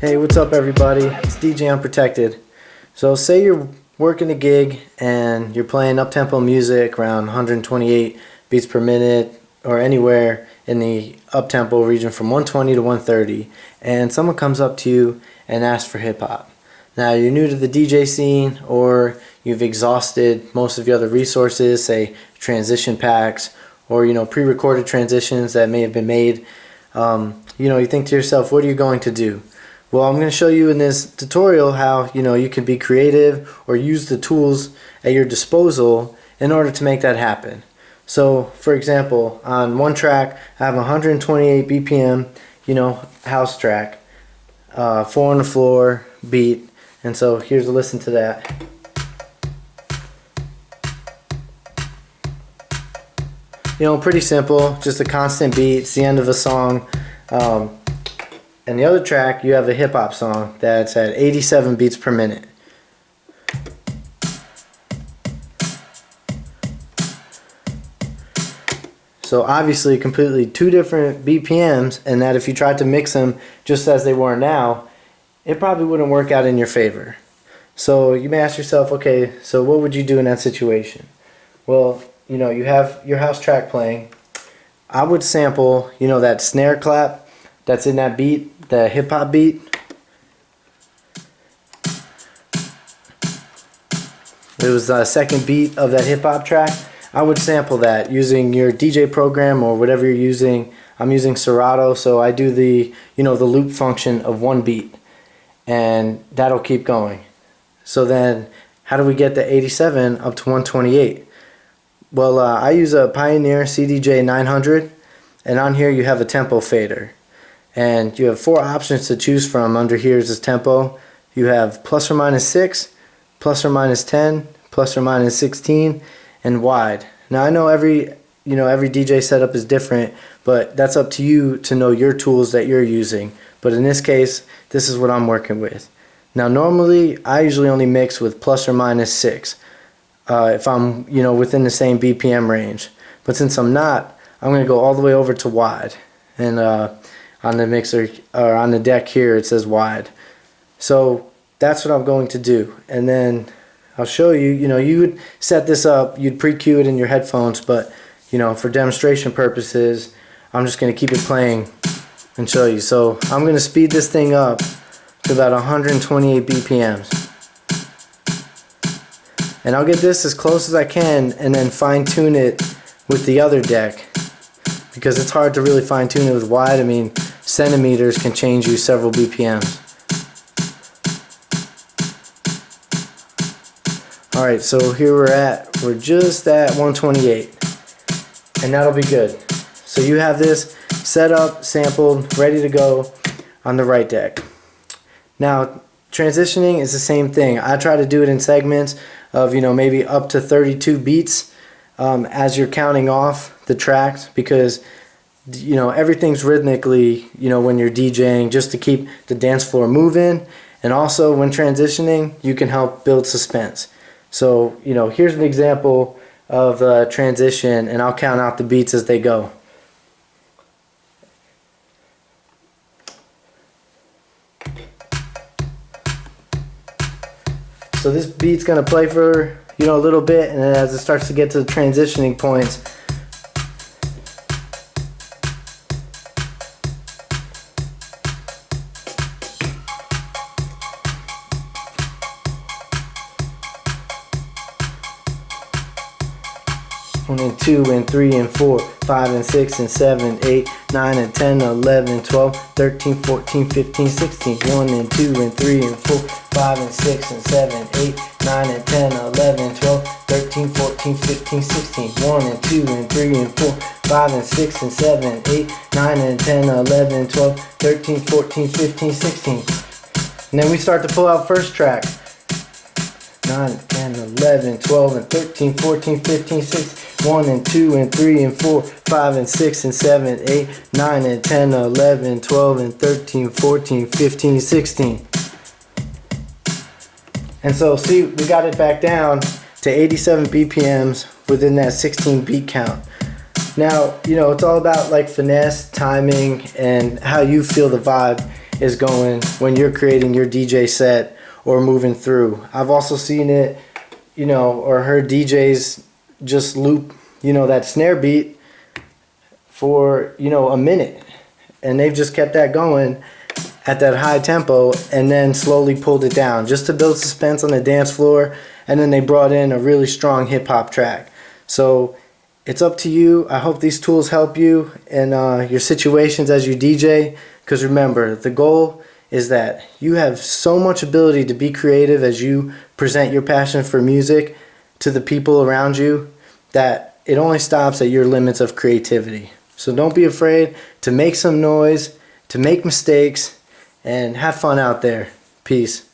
Hey, what's up everybody? It's DJ Unprotected. So say you're working a gig and you're playing uptempo music around 128 beats per minute or anywhere in the uptempo region from 120 to 130, and someone comes up to you and asks for hip hop. Now you're new to the DJ scene, or you've exhausted most of your other resources, say transition packs or pre-recorded transitions that may have been made. You think to yourself, what are you going to do? Well, I'm going to show you in this tutorial how you can be creative or use the tools at your disposal in order to make that happen. So for example, on one track I have 128 BPM house track, 4 on the floor beat, and so here's a listen to that. Pretty simple, just a constant beat. It's the end of a song. And the other track, you have a hip-hop song that's at 87 beats per minute. So obviously completely two different BPMs, and that if you tried to mix them just as they were now, it probably wouldn't work out in your favor. So you may ask yourself, okay, so what would you do in that situation? Well, you have your house track playing. I would sample, that snare clap that's in that beat, the hip hop beat. It was the second beat of that hip hop track. I would sample that using your DJ program or whatever you're using. I'm using Serato, so I do the the loop function of one beat, and that'll keep going. So then, how do we get the 87 up to 128? Well, I use a Pioneer CDJ 900, and on here you have a tempo fader. And you have 4 options to choose from. Under here is this tempo. You have plus or minus 6, plus or minus 10, plus or minus 16, and wide. Now I know every DJ setup is different, but that's up to you to know your tools that you're using. But in this case, this is what I'm working with. Now normally I usually only mix with plus or minus 6 if I'm within the same BPM range. But since I'm not, I'm going to go all the way over to wide. And on the mixer, or on the deck here, it says wide. So that's what I'm going to do. And then I'll show you, you would set this up, you'd pre-cue it in your headphones, but for demonstration purposes, I'm just going to keep it playing and show you. So I'm going to speed this thing up to about 128 BPMs. And I'll get this as close as I can and then fine tune it with the other deck, because it's hard to really fine tune it with wide. I mean, centimeters can change you several BPMs. Alright, so here we're just at 128, and that'll be good. So you have this set up, sampled, ready to go on the right deck. Now transitioning is the same thing. I try to do it in segments of maybe up to 32 beats as you're counting off the tracks, because everything's rhythmically when you're DJing, just to keep the dance floor moving, and also when transitioning you can help build suspense. So here's an example of a transition, and I'll count out the beats as they go. So this beat's gonna play for a little bit, and then as it starts to get to the transitioning points, one and 2 and 3 and 4, 5 and 6 and 7, 8, 9 and 10, 11, 12, 13, 14, 15, 16, 1 and 2 and 3 and 4, 5 and 6 and 7, 8, 9 and 10, 11, 12, 13, 14, 15, 16, 1 and 2 and 3 and 4, 5 and 6 and 7, 8, 9 and 10, 11, 12, 13, 14, 15, 16. And then we start to pull out first track. 9, 10, 11, 12, and 13, 14, 15, 16, 1 and 2 and 3 and 4, 5 and 6 and 7, 8, 9 and 10, 11, 12, and 13, 14, 15, 16. And so see, we got it back down to 87 BPMs within that 16 beat count. Now, it's all about like finesse, timing, and how you feel the vibe is going when you're creating your DJ set or moving through. I've also seen it, you know, or heard DJs just loop, you know, that snare beat for, you know, a minute, and they've just kept that going at that high tempo and then slowly pulled it down just to build suspense on the dance floor, and then they brought in a really strong hip-hop track. So it's up to you. I hope these tools help you in your situations as you DJ, because remember, the goal is that you have so much ability to be creative as you present your passion for music to the people around you, that it only stops at your limits of creativity. So don't be afraid to make some noise, to make mistakes, and have fun out there. Peace.